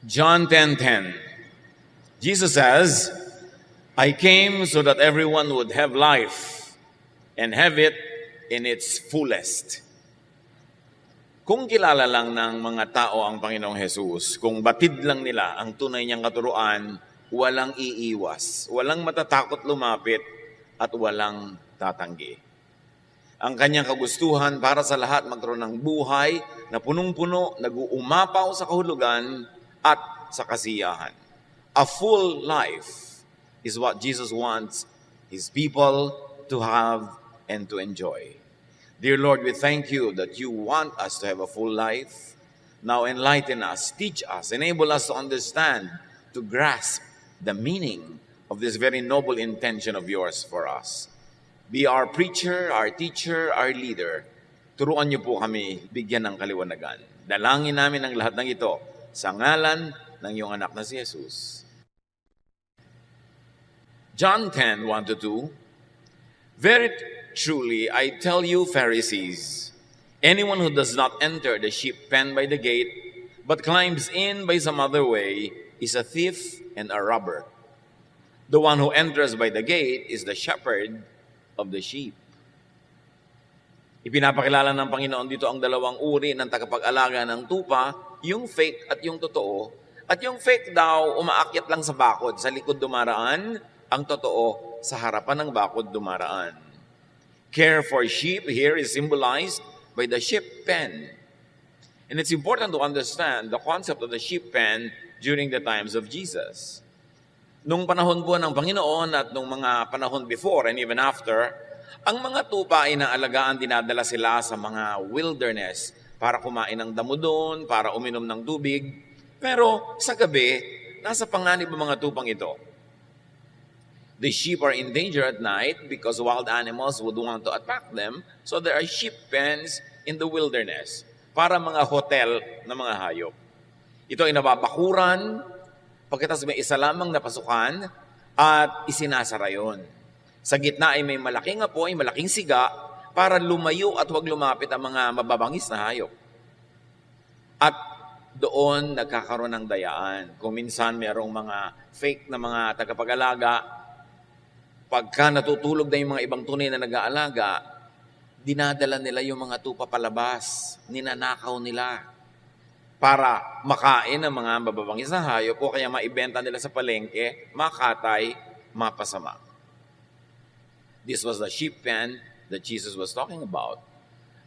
John 10:10. Jesus says, I came so that everyone would have life and have it in its fullest. Kung kilala lang ng mga tao ang Panginoong Jesus, kung batid lang nila ang tunay niyang katuruan, walang iiwas, walang matatakot lumapit, at walang tatanggi. Ang kanyang kagustuhan para sa lahat magkaroon ng buhay na punong-puno, nag-uumapaw sa kahulugan at sa kasiyahan. A full life is what Jesus wants His people to have and to enjoy. Dear Lord, we thank you that you want us to have a full life. Now enlighten us, teach us, enable us to understand, to grasp the meaning of this very noble intention of yours for us. Be our preacher, our teacher, our leader. Turuan niyo po kami bigyan ng kaliwanagan. Dalangin namin ang lahat ng ito sa ngalan ng iyong anak na si Jesus. John 10:1-2. Very truly, I tell you, Pharisees, anyone who does not enter the sheep pen by the gate, but climbs in by some other way, is a thief and a robber. The one who enters by the gate is the shepherd of the sheep. Ipinapakilala ng Panginoon dito ang dalawang uri ng tagapag-alaga ng tupa, yung fake at yung totoo. At yung fake daw, umaakyat lang sa bakod, sa likod dumaraan, ang totoo, sa harapan ng bakod dumaraan. Care for sheep here is symbolized by the sheep pen. And it's important to understand the concept of the sheep pen during the times of Jesus. Nung panahon po ng Panginoon at nung mga panahon before and even after, ang mga tupa ay naalagaan, dinadala sila sa mga wilderness para kumain ng damo doon, para uminom ng tubig. Pero sa gabi, nasa panganib ang mga tupang ito. The sheep are in danger at night because wild animals would want to attack them. So there are sheep pens in the wilderness para mga hotel na mga hayop. Ito ay nababakuran, pagkatapos may isa lamang na pasukan at isinasara yun. Sa gitna ay may malaking apoy, malaking siga para lumayo at huwag lumapit ang mga mababangis na hayop. At doon nagkakaroon ng dayaan. Kung minsan mayroong mga fake na mga tagapag-alaga, pagka natutulog na yung mga ibang tunay na nag-aalaga, dinadala nila yung mga tupa palabas, ninanakaw nila para makain ng mga mababangis na hayop o kaya maibenta nila sa palengke, makatay, mapasama. This was the sheep pen that Jesus was talking about.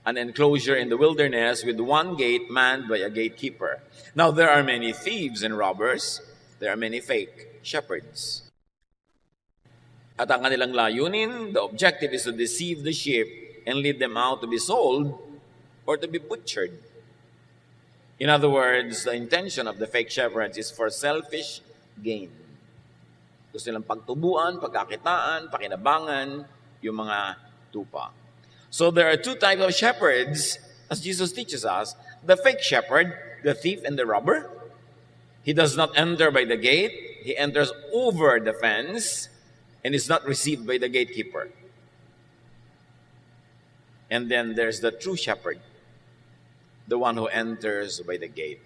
An enclosure in the wilderness with one gate manned by a gatekeeper. Now there are many thieves and robbers. There are many fake shepherds. At ang kanilang layunin, the objective is to deceive the sheep and lead them out to be sold or to be butchered. In other words, the intention of the fake shepherds is for selfish gain. Gusto nilang pagtubuan, pagkakitaan, pakinabangan yung mga tupa. So there are two types of shepherds, as Jesus teaches us. The fake shepherd, the thief and the robber. He does not enter by the gate. He enters over the fence and is not received by the gatekeeper. And then there's the true shepherd, the one who enters by the gate.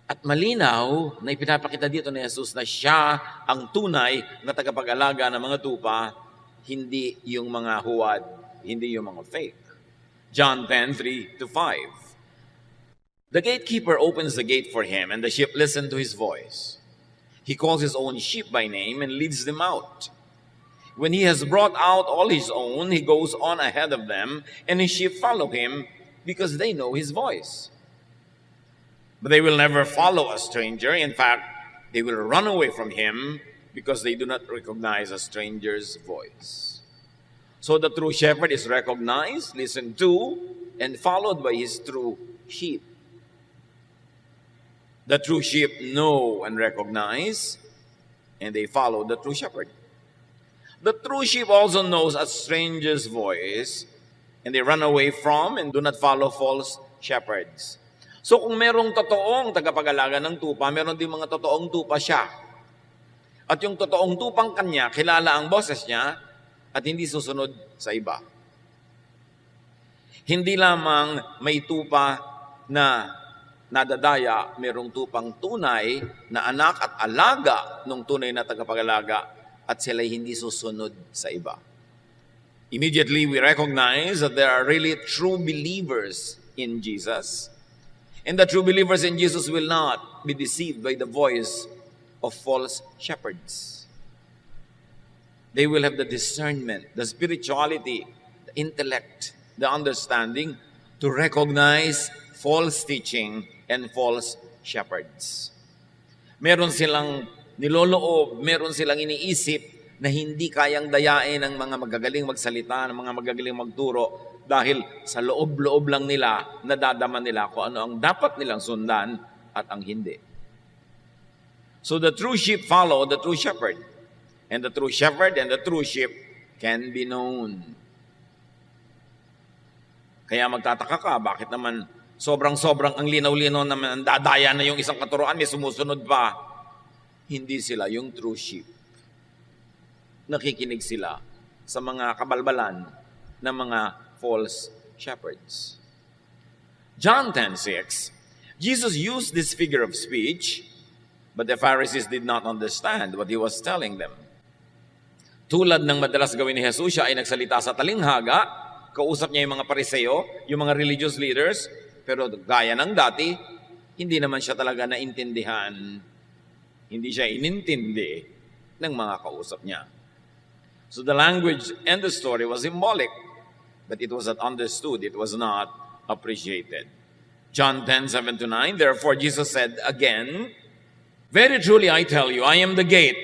At malinaw na ipinapakita dito ni Jesus na siya ang tunay na tagapag-alaga ng mga tupa, hindi yung mga huwad, hindi yung mga fake. John 10:3-5. The gatekeeper opens the gate for him, and the sheep listen to his voice. He calls his own sheep by name and leads them out. When he has brought out all his own, he goes on ahead of them, and his sheep follow him because they know his voice. But they will never follow a stranger. In fact, they will run away from him because they do not recognize a stranger's voice. So the true shepherd is recognized, listened to, and followed by his true sheep. The true sheep know and recognize, and they follow the true shepherd. The true sheep also knows a stranger's voice, and they run away from and do not follow false shepherds. So kung merong totoong tagapag-alaga ng tupa, meron din mga totoong tupa siya. At yung totoong tupang kanya, kilala ang boses niya at hindi susunod sa iba. Hindi lamang may tupa na nadadaya, merong tupang tunay na anak at alaga ng tunay na tagapag-alaga at sila'y hindi susunod sa iba. Immediately, we recognize that there are really true believers in Jesus, and the true believers in Jesus will not be deceived by the voice of false shepherds. They will have the discernment, the spirituality, the intellect, the understanding to recognize false teaching and false shepherds. Meron silang niloloob, meron silang iniisip na hindi kayang dayain ng mga magagaling magsalita, ng mga magagaling magturo, dahil sa loob-loob lang nila, nadadama nila kung ano ang dapat nilang sundan at ang hindi. So the true sheep follow the true shepherd, and the true shepherd and the true sheep can be known. Kaya magtataka ka, bakit naman sobrang-sobrang ang linaw-linaw naman, ang dadaya na yung isang katuruan, may sumusunod pa. Hindi sila yung true sheep. Nakikinig sila sa mga kabalbalan ng mga false shepherds. John 10:6, Jesus used this figure of speech, but the Pharisees did not understand what he was telling them. Tulad ng madalas gawin ni Jesus, siya ay nagsalita sa talinghaga, kausap niya yung mga pariseo, yung mga religious leaders, pero gaya ng dati, hindi naman siya talaga naintindihan. Hindi siya inintindi ng mga kausap niya. So the language and the story was symbolic, but it was not understood, it was not appreciated. John 10:7-9, therefore Jesus said again, very truly I tell you, I am the gate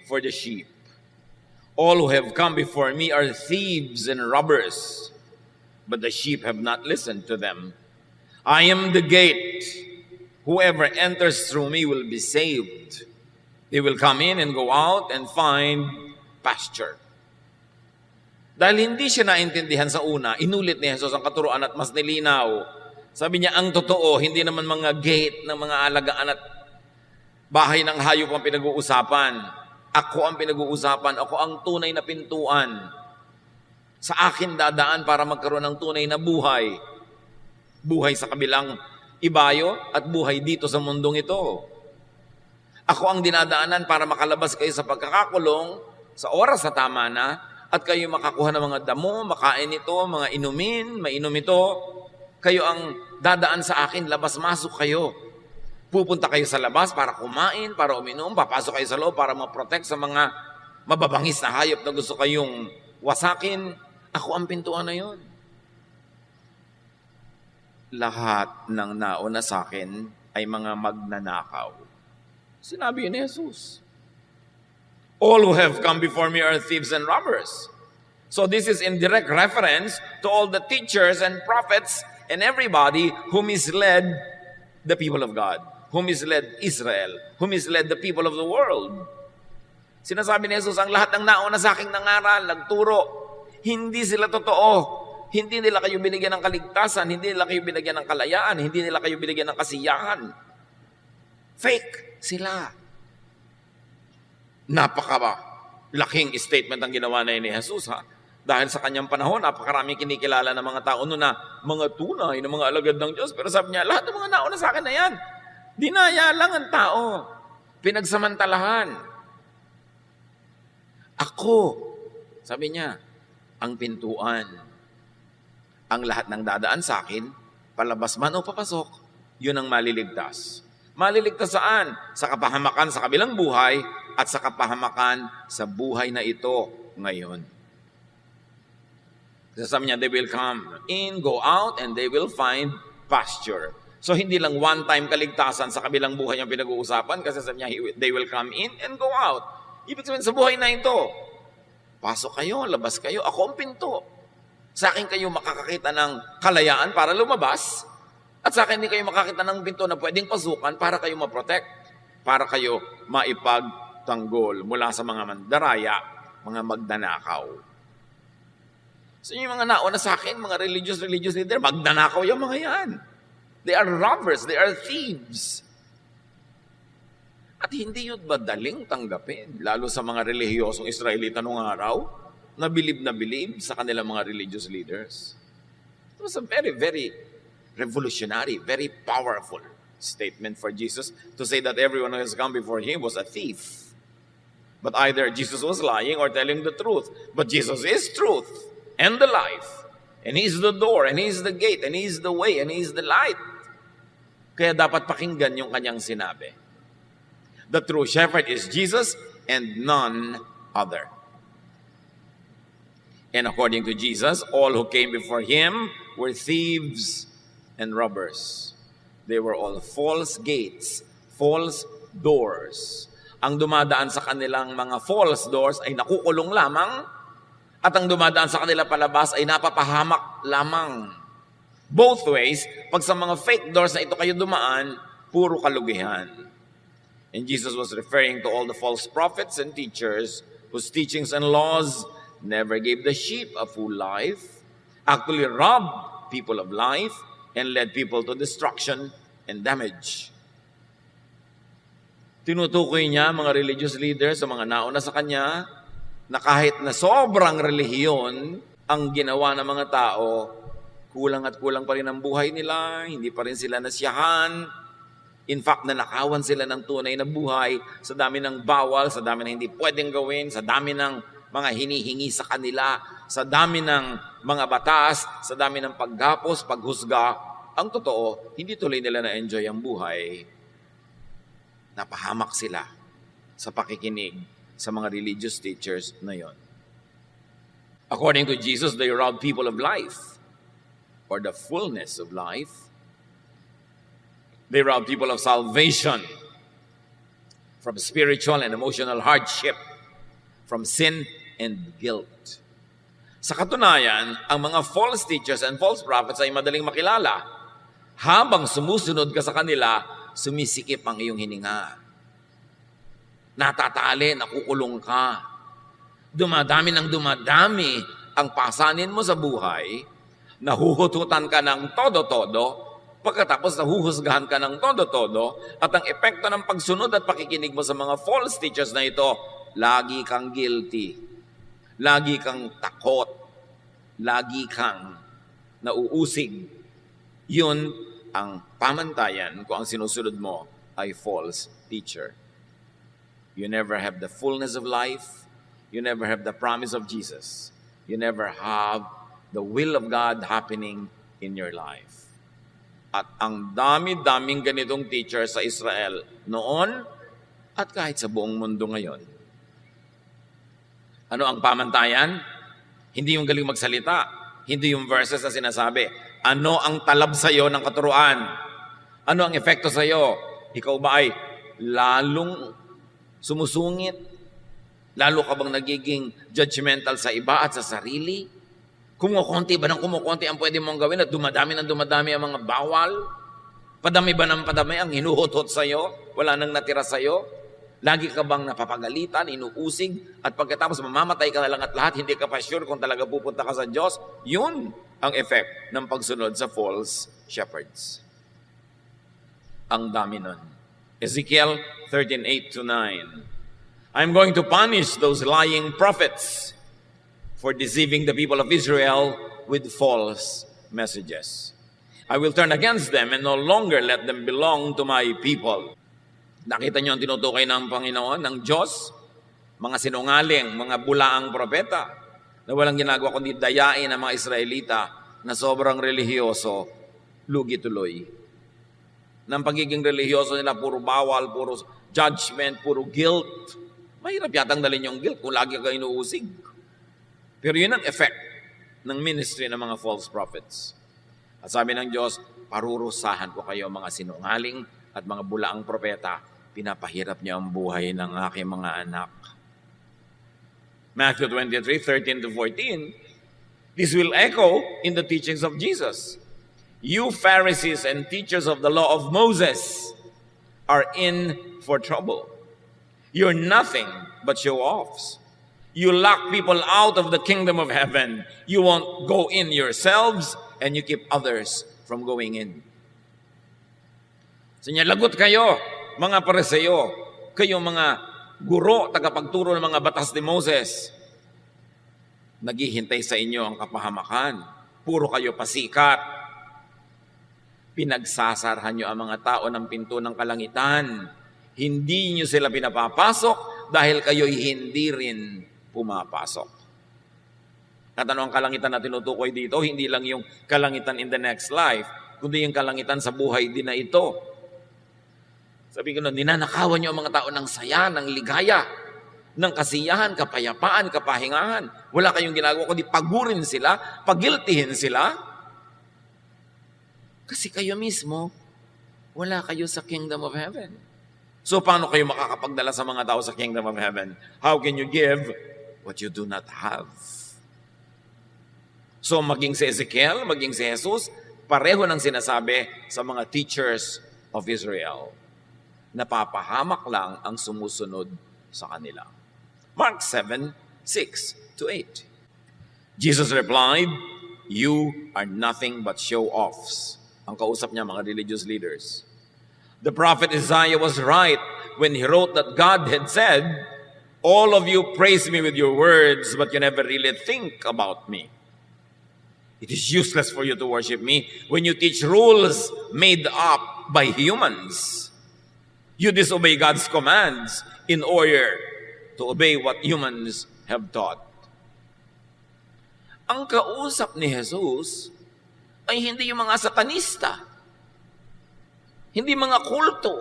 for the sheep. All who have come before me are thieves and robbers, but the sheep have not listened to them. I am the gate. Whoever enters through me will be saved. They will come in and go out and find pasture. Dahil hindi siya naintindihan sa una, inulit ni Jesus ang katuruan at mas nilinaw. Sabi niya, ang totoo, hindi naman mga gate ng mga alagaan at bahay ng hayop ang pinag-uusapan. Ako ang pinag-uusapan. Ako ang tunay na pintuan. Sa akin dadaan para magkaroon ng tunay na buhay. Buhay sa kabilang ibayo at buhay dito sa mundong ito. Ako ang dinadaanan para makalabas kayo sa pagkakakulong sa oras na tama na at kayo makakuha ng mga damo, makain ito, mga inumin, mainom ito. Kayo ang dadaan sa akin, labas-masok kayo. Pupunta kayo sa labas para kumain, para uminom, papasok kayo sa loob para ma-protect sa mga mababangis na hayop na gusto kayong wasakin. Ako ang pintuan na yun. Lahat ng nauna sa akin ay mga magnanakaw. Sinabi yun ni Jesus. All who have come before me are thieves and robbers. So this is in direct reference to all the teachers and prophets and everybody who misled the people of God, who misled Israel, who misled the people of the world. Sinasabi ni Jesus, ang lahat ng nauna sa aking nangaral, nagturo, hindi sila totoo. Hindi nila kayo binigyan ng kaligtasan, hindi nila kayo binigyan ng kalayaan, hindi nila kayo binigyan ng kasiyahan. Fake sila. Napaka-laking statement ang ginawa na ni Jesus, ha? Dahil sa kanyang panahon, napakaraming kinikilala ng mga tao noon na mga tunay, na mga alagad ng Diyos. Pero sabi niya, lahat ng mga nauna sa akin na yan, dinaya lang ang tao. Pinagsamantalahan. Ako, sabi niya, ang pintuan. Ang lahat ng dadaan sa akin, palabas man o papasok, yun ang maliligtas. Maliligtas saan? Sa kapahamakan sa kabilang buhay at sa kapahamakan sa buhay na ito ngayon. Kasi sabi niya, they will come in, go out, and they will find pasture. So hindi lang one-time kaligtasan sa kabilang buhay ang pinag-uusapan kasi sabi niya, they will come in and go out. Ibig sabihin sa buhay na ito, pasok kayo, labas kayo, ako ang pinto. Sa akin kayo makakakita ng kalayaan para lumabas, at sa akin hindi kayo makakita ng pinto na pwedeng pasukan para kayo ma-protect, para kayo maipagtanggol mula sa mga mandaraya, mga magnanakaw. So yung mga nauna sa akin, mga religious leader, magnanakaw yung mga yan. They are robbers, they are thieves. At hindi yun madaling tanggapin, lalo sa mga relihiyosong Israelita noong araw, na bilib sa kanilang mga religious leaders. It was a very, very revolutionary, very powerful statement for Jesus to say that everyone who has come before him was a thief. But either Jesus was lying or telling the truth. But Jesus is truth and the life. And He's the door, and He's the gate, and He's the way, and He's the light. Kaya dapat pakinggan yung kanyang sinabi. The true shepherd is Jesus and none other. And according to Jesus, all who came before Him were thieves and robbers. They were all false gates, false doors. Ang dumadaan sa kanilang mga false doors ay nakukulong lamang, at ang dumadaan sa kanila palabas ay napapahamak lamang. Both ways, pag sa mga fake doors na ito kayo dumaan, puro kalugihan. And Jesus was referring to all the false prophets and teachers whose teachings and laws never gave the sheep a full life, actually robbed people of life, and led people to destruction and damage. Tinutukoy niya mga religious leaders sa mga nauna sa kanya na kahit na sobrang relihiyon ang ginawa ng mga tao, kulang at kulang pa rin ang buhay nila, hindi pa rin sila nasiyahan. In fact, nanakawan sila ng tunay na buhay sa dami ng bawal, sa dami ng hindi pwedeng gawin, sa dami ng mga hinihingi sa kanila, sa dami ng mga batas, sa dami ng paghapos, paghusga. Ang totoo, hindi tuloy nila na-enjoy ang buhay. Napahamak sila sa pakikinig sa mga religious teachers na yon. According to Jesus, they robbed people of life or the fullness of life. They robbed people of salvation from spiritual and emotional hardship, from sin and guilt. Sa katunayan, ang mga false teachers and false prophets ay madaling makilala. Habang sumusunod ka sa kanila, sumisikip ang iyong hininga. Natatali, nakukulong ka. Dumadami ng dumadami ang pasanin mo sa buhay, nahuhututan ka ng todo-todo, pagkatapos nahuhusgahan ka ng todo-todo, at ang epekto ng pagsunod at pakikinig mo sa mga false teachers na ito, lagi kang guilty, lagi kang takot, lagi kang nauusig. Yun ang pamantayan kung ang sinusunod mo ay false teacher. You never have the fullness of life. You never have the promise of Jesus. You never have the will of God happening in your life. At ang dami-daming ganitong teacher sa Israel noon at kahit sa buong mundo ngayon. Ano ang pamantayan? Hindi yung galing magsalita. Hindi yung verses na sinasabi. Ano ang talab sa'yo ng katuruan? Ano ang epekto sa'yo? Ikaw ba ay lalong sumusungit? Lalo ka bang nagiging judgmental sa iba at sa sarili? Kumukonti ba ng kumukonti ang pwede mong gawin at dumadami ng dumadami ang mga bawal? Padami ba ng padami ang hinuhutot sa'yo? Wala nang natira sa'yo? Lagi ka bang napapagalitan, inuusig, at pagkatapos mamamatay ka na lang at lahat, hindi ka pa sure kung talaga pupunta ka sa Diyos? Yun ang effect ng pagsunod sa false shepherds. Ang dami nun. Ezekiel 13:8-9. I'm going to punish those lying prophets for deceiving the people of Israel with false messages. I will turn against them and no longer let them belong to my people. Nakita niyo ang tinutukoy ng Panginoon, ng Diyos? Mga sinungaling, mga bulaang propeta na walang ginagawa kundi dayain ang mga Israelita na sobrang relihiyoso, lugi tuloy. Ng pagiging relihiyoso nila, puro bawal, puro judgment, puro guilt. Mahirap yatang dalhin yung guilt kung lagi ka inuusig. Pero yun ang effect ng ministry ng mga false prophets. At sabi ng Diyos, parurusahan ko kayo mga sinungaling at mga bulaang propeta. Pinapahirap niyo ang buhay ng aking mga anak. Matthew 23:13-14, this will echo in the teachings of Jesus. You Pharisees and teachers of the law of Moses are in for trouble. You're nothing but show-offs. You lock people out of the kingdom of heaven. You won't go in yourselves, and you keep others from going in. So lagot kayo, mga Pariseo, kayo mga guro, tagapagturo ng mga batas ni Moses. Naghihintay sa inyo ang kapahamakan. Puro kayo pasikat. Pinagsasarhan nyo ang mga tao ng pinto ng kalangitan. Hindi nyo sila pinapapasok dahil kayo'y hindi rin pumapasok. At ano ang kalangitan na tinutukoy dito? Hindi lang yung kalangitan in the next life, kundi yung kalangitan sa buhay din na ito. Sabi ko nun, ninanakawan nyo ang mga tao ng saya, ng ligaya, ng kasiyahan, kapayapaan, kapahingahan. Wala kayong ginagawa kundi pagurin sila, pagiltihin sila. Kasi kayo mismo, wala kayo sa kingdom of heaven. So paano kayo makakapagdala sa mga tao sa kingdom of heaven? How can you give what you do not have? So maging si Ezekiel, maging si Jesus, pareho ng sinasabi sa mga teachers of Israel. Napapahamak lang ang sumusunod sa kanila. Mark 7:6-8. Jesus replied, "You are nothing but show-offs." Ang kausap niya, mga religious leaders. The prophet Isaiah was right when he wrote that God had said, "All of you praise me with your words, but you never really think about me. It is useless for you to worship me when you teach rules made up by humans. You disobey God's commands in order to obey what humans have taught." Ang kausap ni Jesus ay hindi yung mga satanista, hindi mga kulto,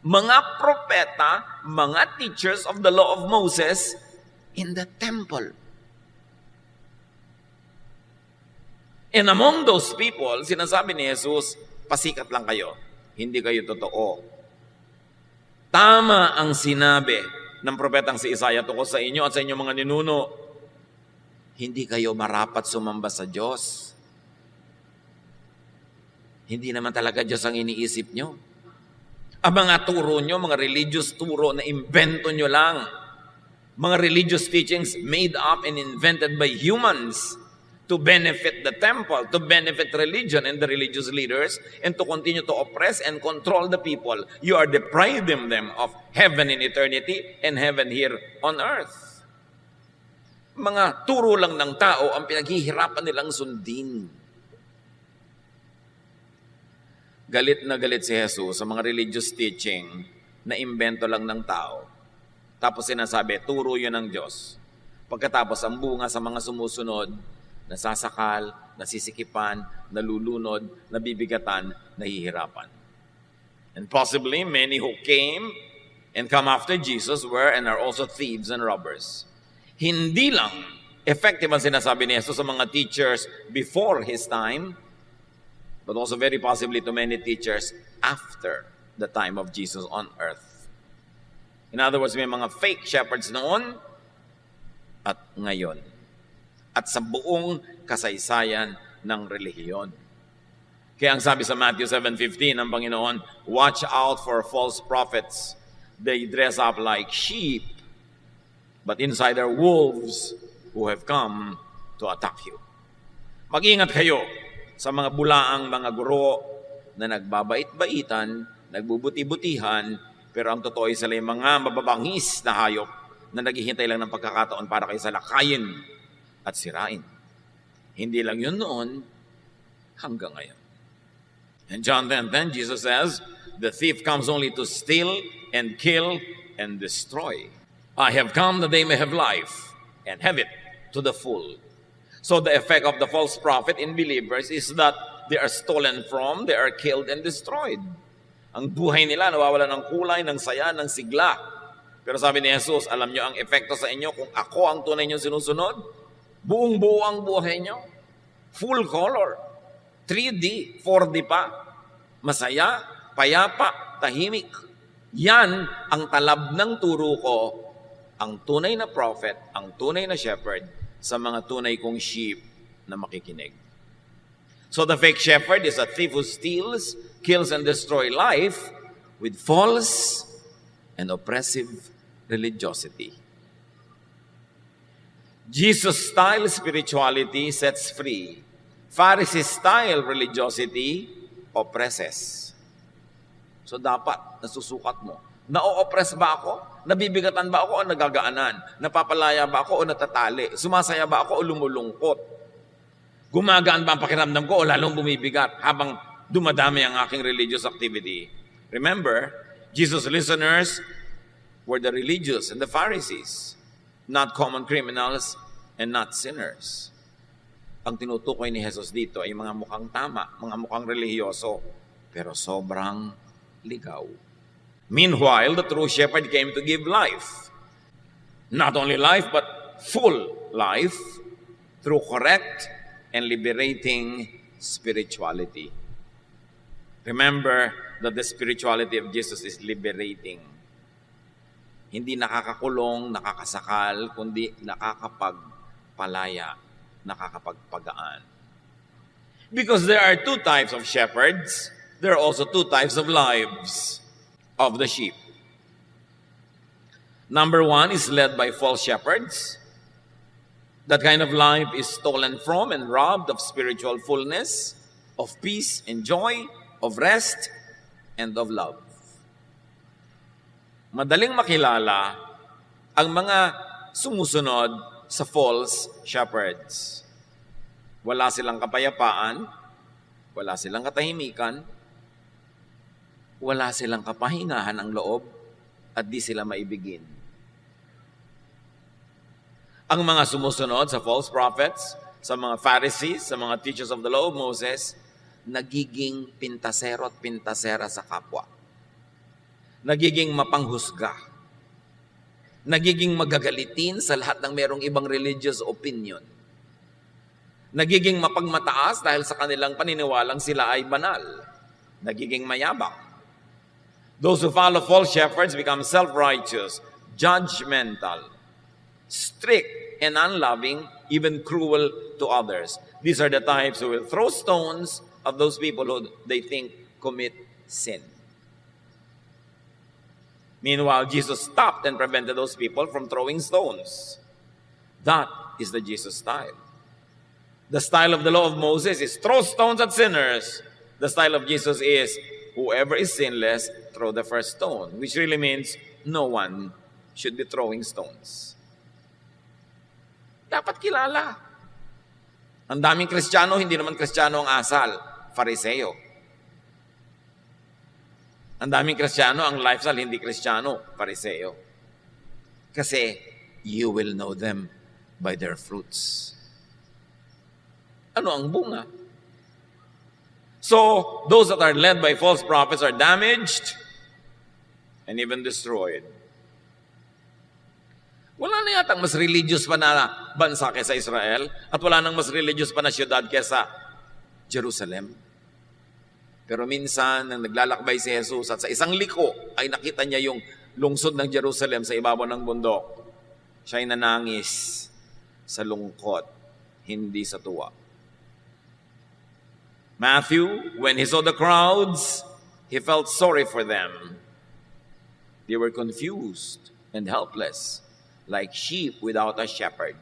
mga propeta, mga teachers of the law of Moses in the temple. And among those people, sinasabi ni Jesus, pasikat lang kayo, hindi kayo totoo. Tama ang sinabi ng propetang si Isaiah tungkol sa inyo at sa inyong mga ninuno, hindi kayo marapat sumamba sa Diyos. Hindi naman talaga Diyos ang iniisip nyo. Ang mga turo nyo, mga religious turo na invento nyo lang. Mga religious teachings made up and invented by humans to benefit the temple, to benefit religion and the religious leaders, and to continue to oppress and control the people. You are depriving them of heaven in eternity and heaven here on earth. Mga turo lang ng tao ang pinaghihirapan nilang sundin. Galit na galit si Jesus sa mga religious teaching na imbento lang ng tao. Tapos sinasabi, turo yun ng Diyos. Pagkatapos, ang bunga sa mga sumusunod, nasasakal, nasisikipan, nalulunod, nabibigatan, nahihirapan. And possibly, many who came and come after Jesus were and are also thieves and robbers. Hindi lang effective ang sinasabi ni Jesus sa mga teachers before His time, but also very possibly to many teachers after the time of Jesus on earth. In other words, may mga fake shepherds noon at ngayon. At sa buong kasaysayan ng relihiyon. Kaya ang sabi sa Matthew 7:15 ng Panginoon, "Watch out for false prophets. They dress up like sheep, but inside are wolves who have come to attack you." Mag-ingat kayo sa mga bulaang mga guro na nagbabait-baitan, nagbubuti-butihan, pero ang totoo ay sila yung mga mababangis na hayop na naghihintay lang ng pagkakataon para kayo salakayin at sirain. Hindi lang yun noon, hanggang ngayon. In John 10:10, Jesus says, "The thief comes only to steal and kill and destroy. I have come that they may have life and have it to the full." So the effect of the false prophet in believers is that they are stolen from, they are killed and destroyed. Ang buhay nila nawawala ng kulay, ng saya, ng sigla. Pero sabi ni Jesus, alam nyo ang epekto sa inyo kung ako ang tunay nyo sinusunod? Buong-buo ang buhay nyo. Full color. 3D, 4D pa. Masaya, payapa, tahimik. Yan ang talab ng turo ko, ang tunay na prophet, ang tunay na shepherd, sa mga tunay kong sheep na makikinig. So the fake shepherd is a thief who steals, kills, and destroys life with false and oppressive religiosity. Jesus-style spirituality sets free. Pharisee-style religiosity oppresses. So dapat nasusukat mo. Na-oppress ba ako? Nabibigatan ba ako o nagagaanan? Napapalaya ba ako o natatali? Sumasaya ba ako o lumulungkot? Gumagaan ba ang pakiramdam ko o lalong bumibigat habang dumadami ang aking religious activity. Remember, Jesus' listeners were the religious and the Pharisees, not common criminals and not sinners. Ang tinutukoy ni Jesus dito ay mga mukhang tama, mga mukhang relihiyoso, pero sobrang ligaw. Meanwhile, the true shepherd came to give life. Not only life, but full life through correct and liberating spirituality. Remember that the spirituality of Jesus is liberating. Hindi nakakakulong, nakakasakal, kundi nakakapagpalaya, nakakapagpagaan. Because there are two types of shepherds, there are also two types of lives of the sheep. Number one is led by false shepherds. That kind of life is stolen from and robbed of spiritual fullness, of peace and joy, of rest, and of love. Madaling makilala ang mga sumusunod sa false shepherds. Wala silang kapayapaan, wala silang katahimikan, wala silang kapahingahan ng loob, at di sila maibigin. Ang mga sumusunod sa false prophets, sa mga Pharisees, sa mga teachers of the law of Moses, nagiging pintasero at pintasera sa kapwa. Nagiging mapanghusga. Nagiging magagalitin sa lahat ng merong ibang religious opinion. Nagiging mapagmataas dahil sa kanilang paniniwalang sila ay banal. Nagiging mayabang. Those who follow false shepherds become self-righteous, judgmental, strict and unloving, even cruel to others. These are the types who will throw stones of those people who they think commit sin. Meanwhile, Jesus stopped and prevented those people from throwing stones. That is the Jesus style. The style of the law of Moses is throw stones at sinners. The style of Jesus is whoever is sinless, throw the first stone, which really means no one should be throwing stones. Dapat kilala. Ang daming Kristiyano, hindi naman Kristiyano ang asal, Fariseo. Ang daming Kristiyano, ang lifestyle, hindi Kristiyano, Fariseo. Kasi, you will know them by their fruits. Ano ang bunga? So, those that are led by false prophets are damaged and even destroyed. Wala na yatang mas religious pa na bansa kaysa Israel at wala nang mas religious pa na syudad kaysa Jerusalem. Pero minsan, nang naglalakbay si Jesus at sa isang liko ay nakita niya yung lungsod ng Jerusalem sa ibabaw ng bundok. Siya ay nanangis sa lungkot, hindi sa tuwa. Matthew, when he saw the crowds, he felt sorry for them. They were confused and helpless, like sheep without a shepherd.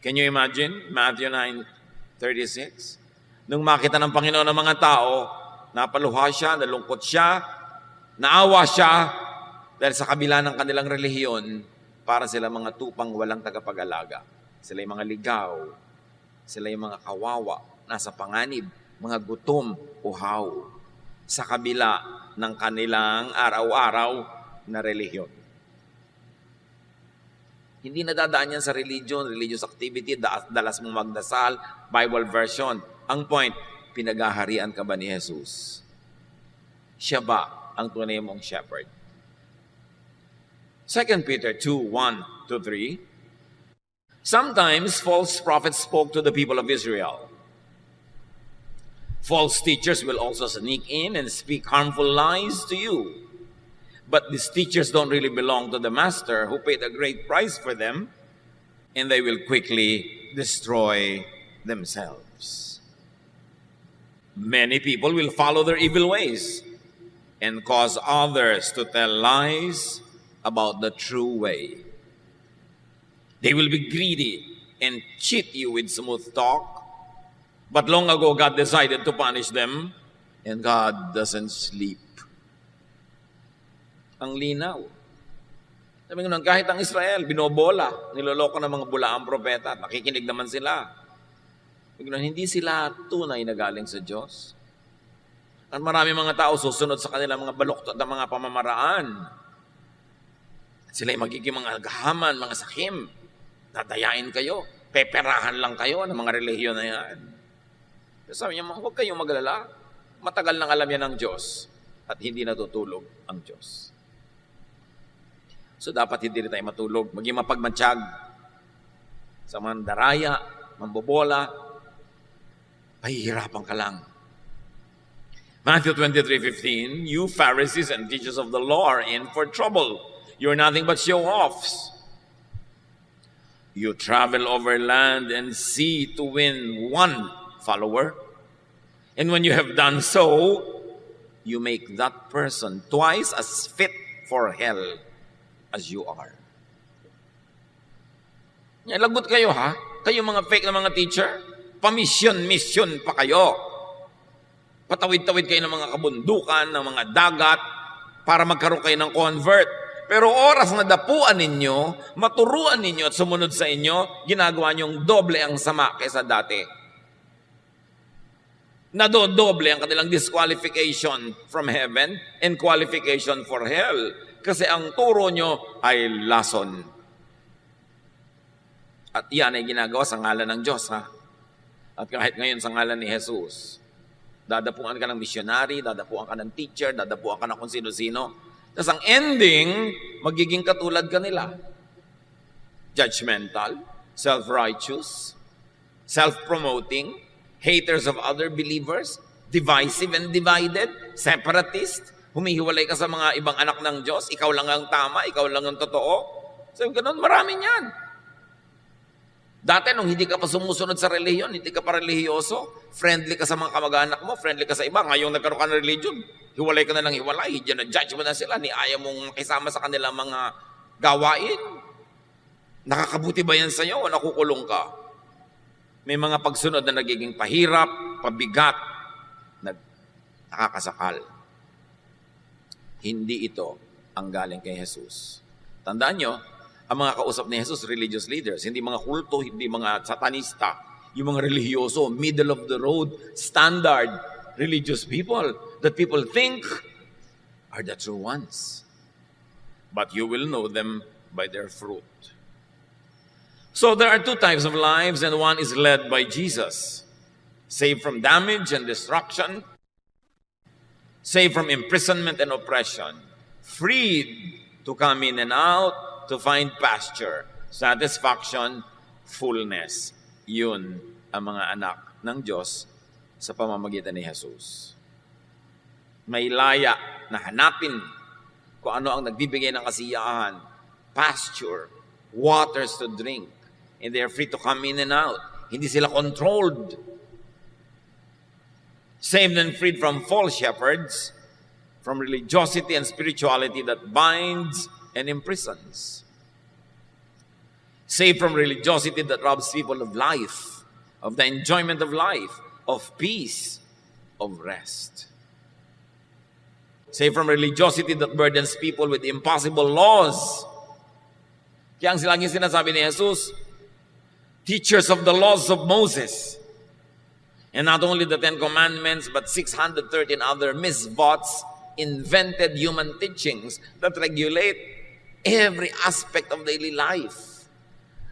Can you imagine? Matthew 9:36. Nung makita ng Panginoon ng mga tao, napaluha siya, nalungkot siya, naawa siya, dahil sa kabila ng kanilang relihiyon, para sila mga tupang walang tagapag-alaga. Sila yung mga ligaw, sila yung mga kawawa, nasa panganib, mga gutom, uhaw, sa kabila ng kanilang araw-araw na relihiyon. Hindi nadadaan yan sa religion, religious activity, dalas mong magdasal, Bible version. Ang point, pinagaharian ka ba ni Jesus? Siya ba ang tunay mong shepherd? 2 Peter 2:1-3. Sometimes false prophets spoke to the people of Israel. False teachers will also sneak in and speak harmful lies to you. But these teachers don't really belong to the master who paid a great price for them, and they will quickly destroy themselves. Many people will follow their evil ways and cause others to tell lies about the true way. They will be greedy and cheat you with smooth talk. But long ago, God decided to punish them, and God doesn't sleep. Ang linaw. Sabi nga nun, kahit ang Israel, binobola, niloloko ng mga bulaang propeta, nakikinig naman sila. Sabi nga nun, hindi sila tunay na galing sa Diyos. At marami mga tao susunod sa kanilang mga baluktot at mga pamamaraan. Sila'y magiging mga gahaman, mga sakim. Dadayain kayo. Peperahan lang kayo ng mga relihiyon na yan. Sabi niya, huwag kayong maglala. Matagal nang alam yan ng Diyos at hindi natutulog ang Diyos. So dapat hindi rin tayo matulog. Maging mapagmatsyag sa mga daraya, mambobola, pahihirapan ka lang. Matthew 23:15, you Pharisees and teachers of the law are in for trouble. You're nothing but show-offs. You travel over land and sea to win one follower. And when you have done so, you make that person twice as fit for hell as you are. Yan, lagot kayo ha? Kayo mga fake na mga teacher? Mission pa kayo. Patawid-tawid kayo ng mga kabundukan, ng mga dagat, para magkaroon kayo ng convert. Pero oras na dapuan ninyo, maturuan ninyo at sumunod sa inyo, ginagawa niyong doble ang sama kaysa dati. Nadodoble ang kanilang disqualification from heaven and qualification for hell. Kasi ang turo nyo ay lason. At yan ay ginagawa sa ngalan ng Diyos, ha? At kahit ngayon sa ngalan ni Jesus, dadapuan ka ng missionary, dadapuan ka ng teacher, dadapuan ka ng kung sino-sino. Tapos ang ending, magiging katulad ka nila. Judgmental, self-righteous, self-promoting, haters of other believers, divisive and divided, separatist, humihiwalay ka sa mga ibang anak ng Diyos, ikaw lang ang tama, ikaw lang ang totoo. So ganun, marami niyan. Dati nung hindi ka pa sumusunod sa relihiyon, hindi ka pa relihiyoso, friendly ka sa mga kamag-anak mo, friendly ka sa iba, ngayong nagkaroon ka ng religion, hiwalay ka na ng hiwalay, diyan na judge mo na sila, ni ayaw mong makisama sa kanilang mga gawain. Nakakabuti ba yan sa'yo o nakukulong ka? May mga pagsunod na nagiging pahirap, pabigat, nakakasakal. Hindi ito ang galing kay Jesus. Tandaan nyo, ang mga kausap ni Jesus, religious leaders, hindi mga kulto, hindi mga satanista, yung mga religyoso, middle of the road, standard, religious people that people think are the true ones. But you will know them by their fruit. So there are two types of lives, and one is led by Jesus. Saved from damage and destruction, saved from imprisonment and oppression, freed to come in and out, to find pasture, satisfaction, fullness. Yun ang mga anak ng Diyos sa pamamagitan ni Jesus. May laya na hanapin kung ano ang nagbibigay ng kasiyahan, pasture, waters to drink, and they are free to come in and out. Hindi sila controlled. Saved and freed from false shepherds, from religiosity and spirituality that binds and imprisons. Saved from religiosity that robs people of life, of the enjoyment of life, of peace, of rest. Saved from religiosity that burdens people with impossible laws. Kaya ang silaging sinasabi ni Jesus, teachers of the laws of Moses. And not only the 10 Commandments, but 613 other misbots, invented human teachings that regulate every aspect of daily life.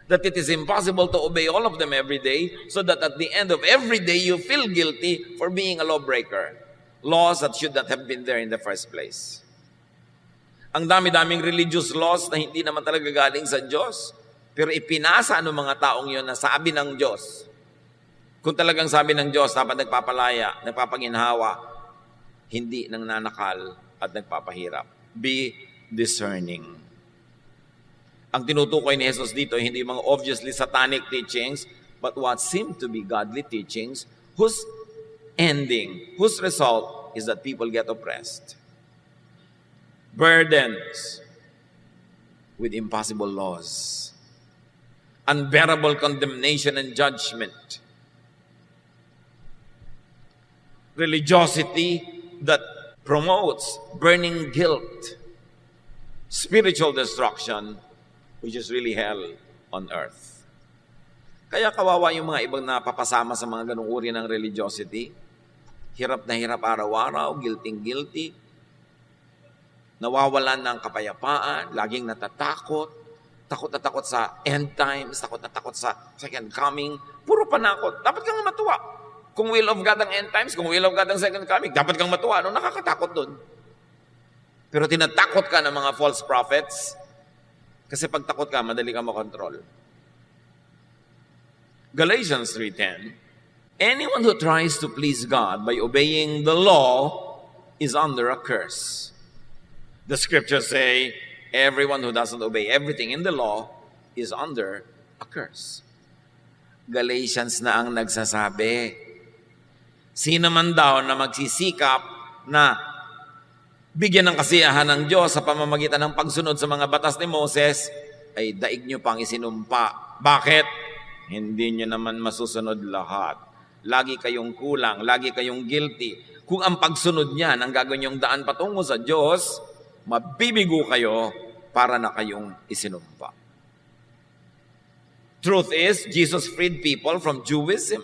That it is impossible to obey all of them every day, so that at the end of every day, you feel guilty for being a lawbreaker. Laws that should not have been there in the first place. Ang dami-daming religious laws na hindi naman talaga galing sa Diyos, pero ipinasa ng mga taong yon na sabi ng Diyos. Kung talagang sabi ng Diyos, dapat nagpapalaya, nagpapanginhawa, hindi nang nanakal at nagpapahirap. Be discerning. Ang tinutukoy ni Jesus dito, hindi mga obviously satanic teachings, but what seem to be godly teachings, whose ending, whose result is that people get oppressed. Burdens with impossible laws. Unbearable condemnation and judgment. Religiosity that promotes burning guilt. Spiritual destruction, which is really hell on earth. Kaya kawawa yung mga ibang napapasama sa mga ganung uri ng religiosity. Hirap na hirap araw-araw, guilty. Nawawalan ng kapayapaan, laging natatakot, takot na takot sa end times, takot na takot sa second coming, puro panakot. Dapat kang matuwa. Kung will of God ang end times, kung will of God ang second coming, dapat kang matuwa. Ano nakakatakot doon? Pero tinatakot ka ng mga false prophets kasi pag takot ka, madali ka makontrol. Galatians 3:10, anyone who tries to please God by obeying the law is under a curse. The scriptures say, everyone who doesn't obey everything in the law is under a curse. Galatians na ang nagsasabi. Sino man daw na magsisikap na bigyan ng kasiyahan ng Diyos sa pamamagitan ng pagsunod sa mga batas ni Moses, ay daig nyo pang isinumpa. Bakit? Hindi nyo naman masusunod lahat. Lagi kayong kulang, lagi kayong guilty. Kung ang pagsunod niyan ang gagawin yung daan patungo sa Diyos, mabibigo kayo para na kayong isinumpa. Truth is, Jesus freed people from Judaism.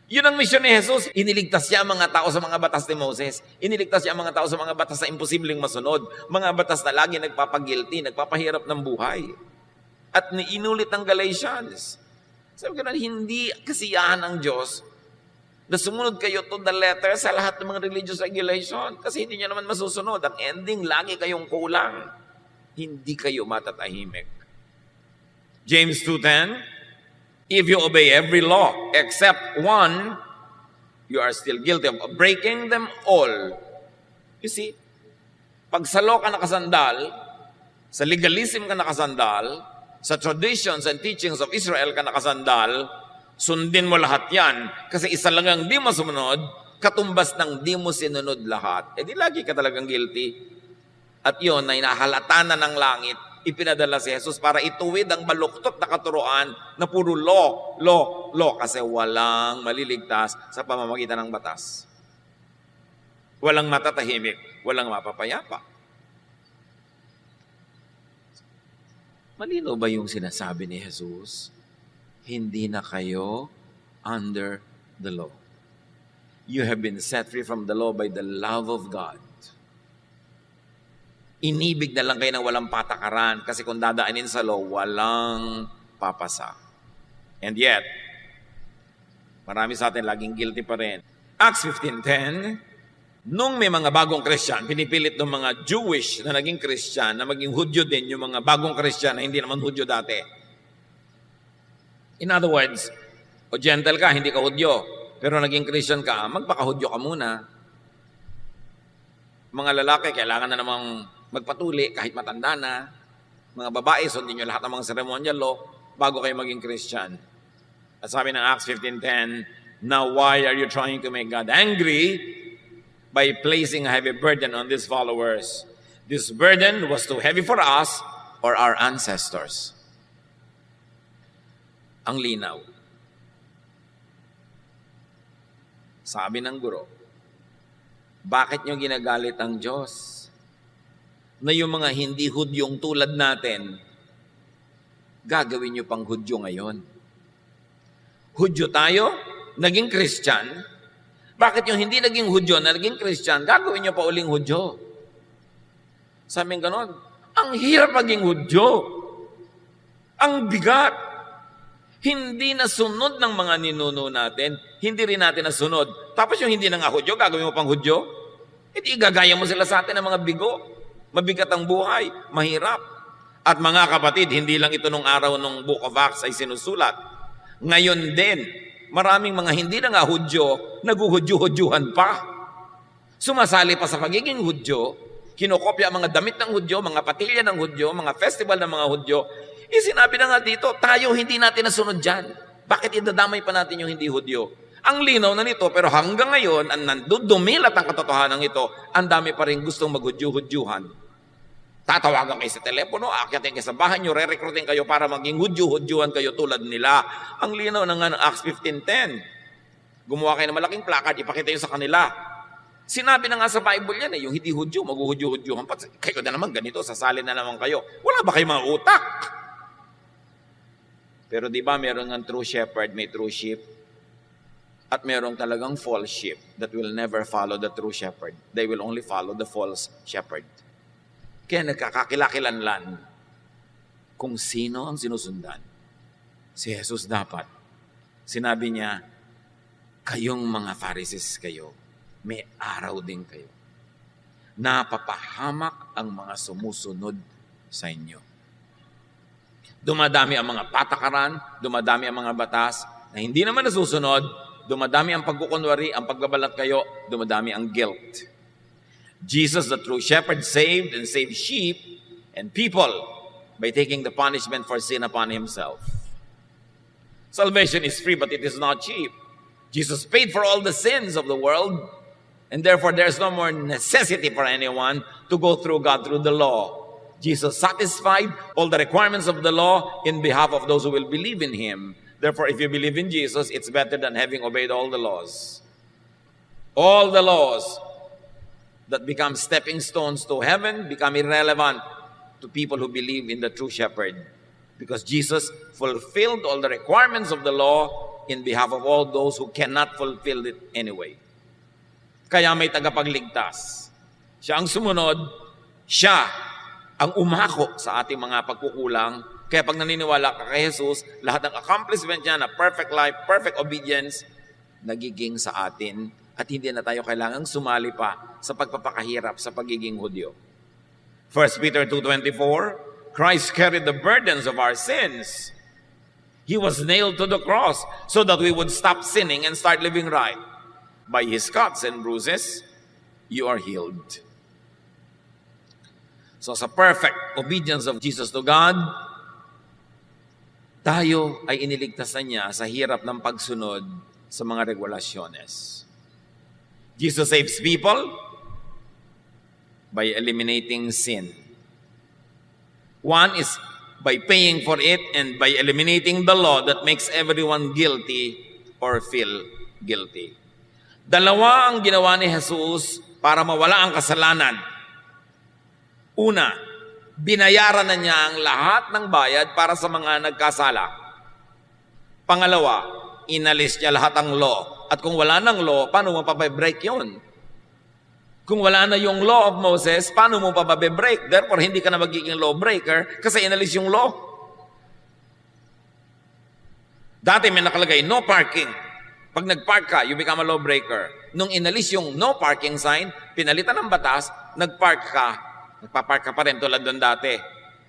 Yun ang misyon ni Jesus. Iniligtas niya ang mga tao sa mga batas ni Moses. Iniligtas niya ang mga tao sa mga batas na imposibleng masunod. Mga batas na lagi nagpapagilty, nagpapahirap ng buhay. At inulit ng Galatians. Sabi ko na, hindi kasiyahan ng Diyos na sumunod kayo to the letter sa lahat ng mga religious regulation. Kasi hindi nyo naman masusunod. Ang ending, lagi kayong kulang. Hindi kayo matatahimik. James 2:10, if you obey every law except one, you are still guilty of breaking them all. You see, pag sa law ka nakasandal, sa legalism ka nakasandal, sa traditions and teachings of Israel ka nakasandal, sundin mo lahat yan. Kasi isa lang ang di mo sumunod, katumbas ng di mo sinunod lahat. Eh di lagi ka talagang guilty. At yun, na inahalata na ng langit, ipinadala si Jesus para ituwid ang baluktot na katuruan na puro law, kasi walang maliligtas sa pamamagitan ng batas. Walang matatahimik, walang mapapayapa. Malino ba yung sinasabi ni Jesus? Hindi na kayo under the law. You have been set free from the law by the love of God. Inibig na lang kayo ng walang patakaran kasi kung dadaanin sa law, walang papasa. And yet, marami sa atin laging guilty pa rin. Acts 15:10, nung may mga bagong Christian, pinipilit ng mga Jewish na naging Christian na maging Hudyo din yung mga bagong Christian na hindi naman Hudyo dati. In other words, o gentle ka, hindi ka Hudyo, pero naging Christian ka, magpaka-Hudyo ka muna. Mga lalaki, kailangan na namang magpatuli kahit matanda na. Mga babae, sundin nyo lahat ng mga ceremonial law bago kayo maging Christian. At sabi ng Acts 15:10, now why are you trying to make God angry by placing a heavy burden on these followers? This burden was too heavy for us or our ancestors. Ang linaw. Sabi ng guro, bakit nyo ginagalit ang Diyos? Na yung mga hindi Hudyong tulad natin, gagawin nyo pang Hudyo ngayon. Hudyo tayo, naging Christian. Bakit yung hindi naging Hudyo na naging Christian, gagawin nyo pa uling Hudyo? Sabi ng ganon, ang hirap maging Hudyo. Ang bigat. Hindi nasunod ng mga ninuno natin, hindi rin natin nasunod. Tapos yung hindi na nga Hudyo, gagawin mo pang Hudyo? Hindi igagaya mo sila sa atin ng mga bigo. Mabigat ang buhay, mahirap. At mga kapatid, hindi lang ito nung araw ng Book of Acts ay sinusulat. Ngayon din, maraming mga hindi na nga Hudyo, naguhudyo-hudyuhan pa. Sumasali pa sa pagiging Hudyo, kinokopya ang mga damit ng Hudyo, mga patilya ng Hudyo, mga festival ng mga Hudyo. Sinabi na nga dito, tayo hindi natin nasunod dyan. Bakit idadamay pa natin yung hindi Hudyo? Ang linaw na nito, pero hanggang ngayon, ang nandudumilat ang katotohanan ito, ang dami pa rin gustong maghudyo-hudyuhan. Tatawagan kayo sa telepono, aakyatin kayo sa bahay nyo, re-recruiting kayo para maging hudyo-hudyuhan kayo tulad nila. Ang linaw na nga ng Acts 15:10. Gumawa kayo ng malaking placard, ipakita nyo sa kanila. Sinabi na nga sa Bible yan, yung hindi Hudyo, maghuhudyo-hudyuhan pa. Kayo na naman ganito, sasali na naman kayo. Wala ba kayong mga utak? Pero di ba meron ng true shepherd, may true sheep? At merong talagang false sheep that will never follow the true shepherd. They will only follow the false shepherd. Kaya nagkakakilakilanlan kung sino ang sinusundan. Si Jesus dapat. Sinabi niya, kayong mga Pharisees kayo, may araw din kayo. Napapahamak ang mga sumusunod sa inyo. Dumadami ang mga patakaran, dumadami ang mga batas na hindi naman nasusunod, dumadami ang pagkukunwari, ang pagbabalat kayo, dumadami ang guilt. Jesus, the true shepherd, saved and saved sheep and people by taking the punishment for sin upon himself. Salvation is free, but it is not cheap. Jesus paid for all the sins of the world, and therefore there is no more necessity for anyone to go through God through the law. Jesus satisfied all the requirements of the law in behalf of those who will believe in him. Therefore, if you believe in Jesus, it's better than having obeyed all the laws. All the laws that become stepping stones to heaven become irrelevant to people who believe in the true shepherd. Because Jesus fulfilled all the requirements of the law in behalf of all those who cannot fulfill it anyway. Kaya may tagapagligtas. Siya ang sumunod, siya ang umako sa ating mga pagkukulang. Kaya pag naniniwala ka kay Jesus, lahat ng accomplishment niya na perfect life, perfect obedience, nagiging sa atin at hindi na tayo kailangang sumali pa sa pagpapakahirap sa pagiging Hudyo. 1 Peter 2:24, Christ carried the burdens of our sins. He was nailed to the cross so that we would stop sinning and start living right. By his cuts and bruises, you are healed. So sa perfect obedience of Jesus to God, tayo ay iniligtasan niya sa hirap ng pagsunod sa mga regulasyones. Jesus saves people by eliminating sin. One is by paying for it and by eliminating the law that makes everyone guilty or feel guilty. Dalawa ang ginawa ni Jesus para mawala ang kasalanan. Una, binayaran na niya ang lahat ng bayad para sa mga nagkasala. Pangalawa, inalis niya lahat ng law. At kung wala ng law, paano mo pa-break yun? Kung wala na yung law of Moses, paano mo pa ba-break? Therefore, hindi ka na magiging lawbreaker kasi inalis yung law. Dati may nakalagay, no parking. Pag nag-park ka, you become a lawbreaker. Nung inalis yung no parking sign, pinalitan ng batas, nagpark ka, nagpapark ka pa rin tulad doon dati.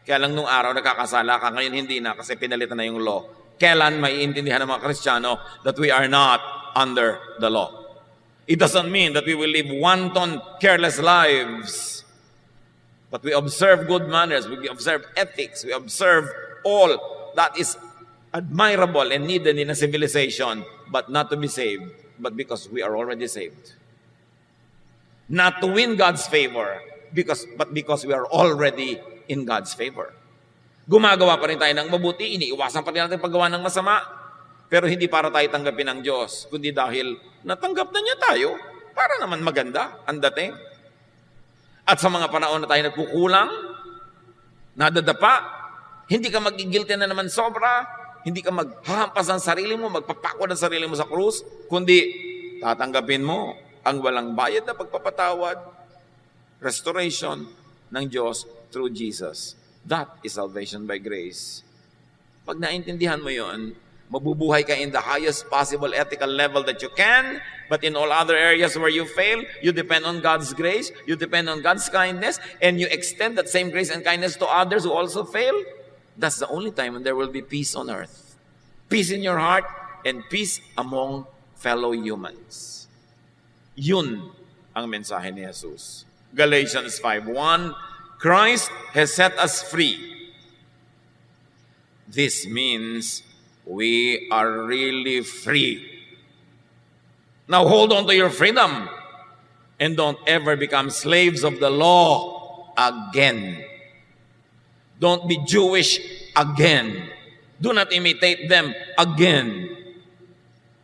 Kaya lang nung araw nakakasala ka, ngayon hindi na kasi pinalitan na yung law. Kailan maiintindihan ng mga Kristiyano that we are not under the law? It doesn't mean that we will live wanton, careless lives. But we observe good manners, we observe ethics, we observe all that is admirable and needed in a civilization, but not to be saved, but because we are already saved. Not to win God's favor, but because we are already in God's favor. Gumagawa pa rin tayo ng mabuti, iniiwasan pa rin natin paggawa ng masama, pero hindi para tayo tanggapin ng Diyos, kundi dahil natanggap na niya tayo, para naman maganda ang dating. At sa mga panahon na tayo nagkukulang, nadadapa, hindi ka magigilty na naman sobra, hindi ka maghahampas ng sarili mo, magpapako ng sarili mo sa krus, kundi tatanggapin mo ang walang bayad na pagpapatawad, restoration ng Diyos through Jesus. That is salvation by grace. Pag naintindihan mo yon, mabubuhay ka in the highest possible ethical level that you can, but in all other areas where you fail, you depend on God's grace, you depend on God's kindness, and you extend that same grace and kindness to others who also fail. That's the only time when there will be peace on earth. Peace in your heart and peace among fellow humans. Yun ang mensahe ni Jesus. Galatians 5:1, Christ has set us free. This means we are really free. Now hold on to your freedom and don't ever become slaves of the law again. Don't be Jewish again. Do not imitate them again.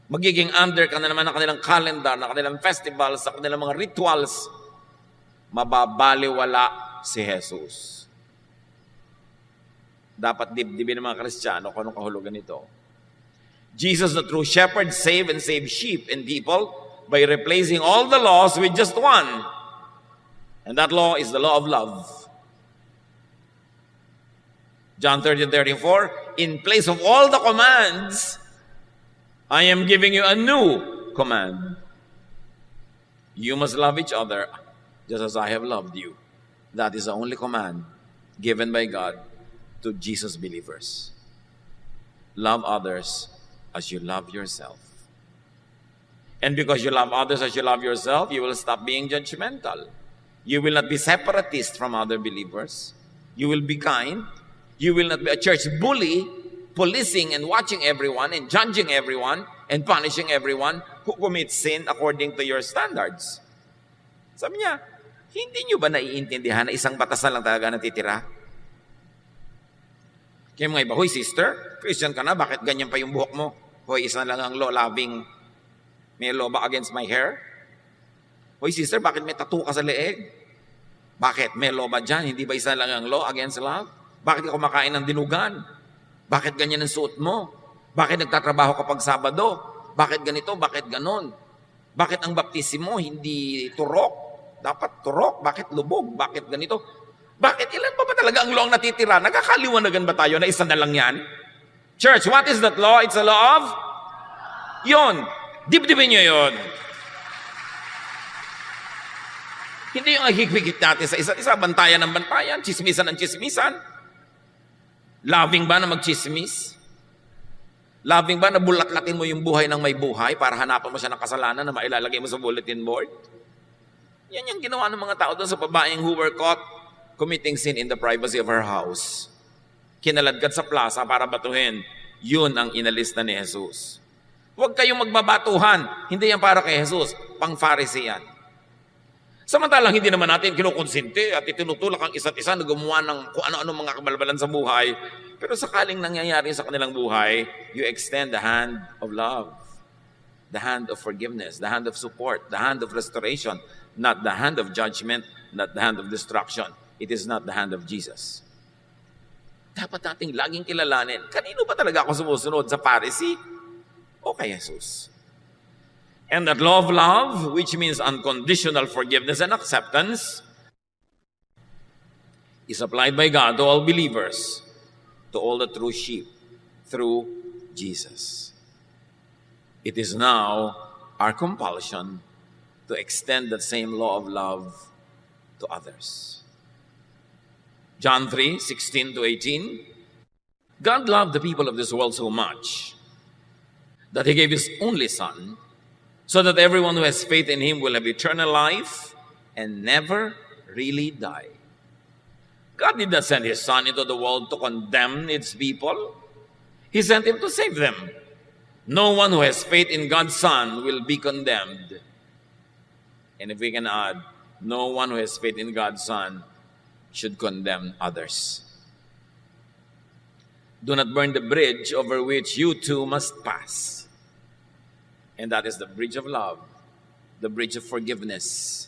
Magiging under ka na naman ng kanilang calendar, ng kanilang festivals, ng kanilang mga rituals. Mababaliwala si Jesus. Dapat dibdibin ng mga Kristiyano kung anong kahulugan nito. Jesus, the true shepherd, save and save sheep and people by replacing all the laws with just one. And that law is the law of love. John 13:34, in place of all the commands, I am giving you a new command. You must love each other just as I have loved you. That is the only command given by God to Jesus believers. Love others as you love yourself. And because you love others as you love yourself, you will stop being judgmental. You will not be separatist from other believers. You will be kind. You will not be a church bully, policing and watching everyone and judging everyone and punishing everyone who commits sin according to your standards. Sabi niya, hindi niyo ba naiintindihan na isang batas na lang talaga natitira? Kaya mga iba, hoy sister, Christian ka na, bakit ganyan pa yung buhok mo? Hoy, isa lang ang law-loving, may law ba against my hair? Hoy sister, bakit may tattoo ka sa leeg? Bakit? May law ba dyan? Hindi ba isa lang ang law against love? Bakit ka kumakain ng dinugan? Bakit ganyan ang suot mo? Bakit nagtatrabaho kapag Sabado? Bakit ganito? Bakit ganon? Bakit ang baptismo hindi turok? Dapat turok? Bakit lubog? Bakit ganito? Bakit? Ilan pa ba talaga ang law ang natitira? Nagkakaliwanagan ba tayo na isa na lang yan? Church, what is that law? It's a law of? Yun. Dibdibin nyo yun. Hindi yung higpigit natin sa isa't isa, bantayan ng bantayan, chismisan ng chismisan. Loving ba na magchismis? Loving ba na bulat-latin mo yung buhay ng may buhay para hanapan mo siya ng kasalanan na mailalagay mo sa bulletin board? Yan yung ginawa ng mga tao doon sa babaeng who were caught committing sin in the privacy of her house. Kinaladkad sa plaza para batuhin. Yun ang inalista ni Jesus. Huwag kayong magbabatuhan. Hindi yan para kay Jesus. Pang-Pharisee yan. Samantalang hindi naman natin kinukonsinte at itinutulak ang isa't isa na gumawa ng kung ano-ano mga kabalbalan sa buhay. Pero sakaling nangyayari sa kanilang buhay, you extend the hand of love, the hand of forgiveness, the hand of support, the hand of restoration, not the hand of judgment, not the hand of destruction. It is not the hand of Jesus. Dapat nating laging kilalanin, kanino ba talaga ako sumusunod? Sa Pharisee o kay Jesus? And that law of love, which means unconditional forgiveness and acceptance, is applied by God to all believers, to all the true sheep, through Jesus. It is now our compulsion to extend that same law of love to others. John 3:16-18, God loved the people of this world so much that He gave His only Son, so that everyone who has faith in Him will have eternal life and never really die. God did not send His Son into the world to condemn its people. He sent Him to save them. No one who has faith in God's Son will be condemned. And if we can add, no one who has faith in God's Son should condemn others. Do not burn the bridge over which you too must pass. And that is the bridge of love, the bridge of forgiveness,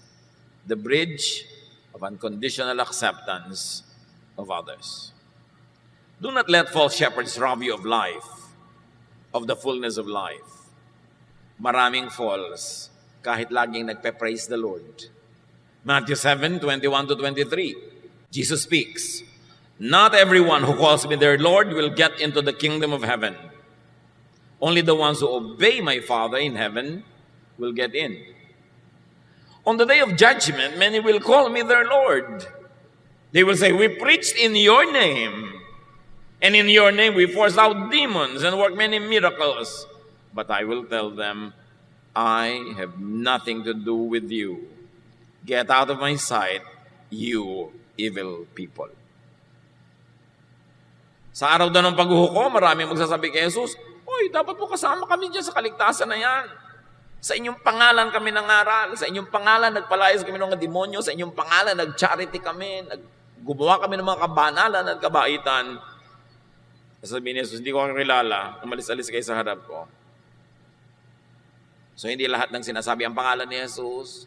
the bridge of unconditional acceptance of others. Do not let false shepherds rob you of life, of the fullness of life. Maraming false, kahit laging nagpe-praise the Lord. Matthew 7:21-23, Jesus speaks, not everyone who calls me their Lord will get into the kingdom of heaven. Only the ones who obey my Father in heaven will get in. On the day of judgment, many will call me their Lord. They will say, we preached in your name, and in your name we forced out demons and worked many miracles. But I will tell them, I have nothing to do with you. Get out of my sight, you evil people. Sa araw daw ng paghuhukom, maraming magsasabi kay Jesus, Uy, dapat po kasama kami dyan sa kaligtasan na yan. Sa inyong pangalan kami nangaral. Sa inyong pangalan nagpalayas kami ng mga demonyo. Sa inyong pangalan nag-charity kami. Gumawa kami ng mga kabanalan at kabaitan. Sabihin ni Jesus, hindi ko kang kilala. Umalis-alis kayo sa harap ko. So hindi lahat ng sinasabi ang pangalan ni Jesus,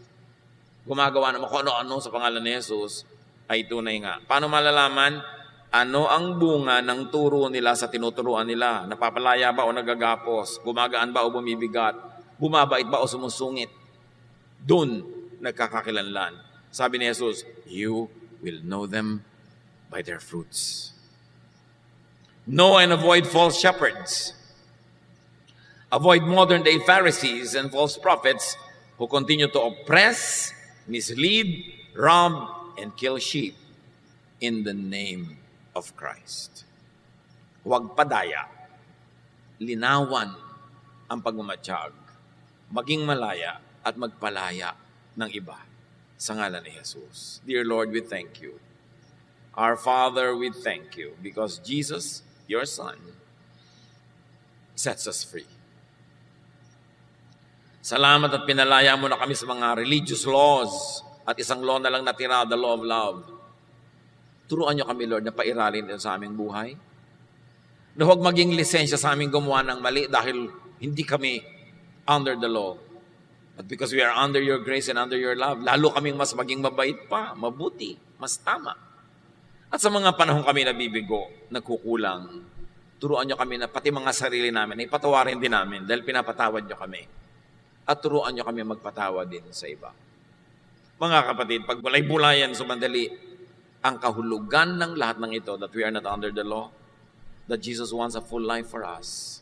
gumagawa naman kung ano-ano sa pangalan ni Jesus, ay tunay nga. Paano malalaman? Ano ang bunga ng turo nila sa tinuturuan nila? Napapalaya ba o nagagapos? Gumagaan ba o bumibigat? Bumabait ba o sumusungit? Doon nagkakakilanlan. Sabi ni Jesus, you will know them by their fruits. Know and avoid false shepherds. Avoid modern-day Pharisees and false prophets who continue to oppress, mislead, rob, and kill sheep in the name of Christ. Huwag padaya. Linawan ang pagmamatsyag. Maging malaya at magpalaya ng iba sa ngalan ni Jesus. Dear Lord, we thank you. Our Father, we thank you because Jesus, your Son, sets us free. Salamat at pinalaya mo na kami sa mga religious laws at isang law na lang natira, the law of love. Turuan niyo kami, Lord, na pairalin din sa aming buhay. Na huwag maging lisensya sa aming gumawa ng mali dahil hindi kami under the law. But because we are under your grace and under your love, lalo kaming mas maging mabait pa, mabuti, mas tama. At sa mga panahon kami nabibigo, nagkukulang, turuan niyo kami na pati mga sarili namin, ipatawarin din namin dahil pinapatawad niyo kami. At turuan niyo kami magpatawad din sa iba. Mga kapatid, pag bulay-bulayan sumandali, ang kahulugan ng lahat ng ito, that we are not under the law, that Jesus wants a full life for us,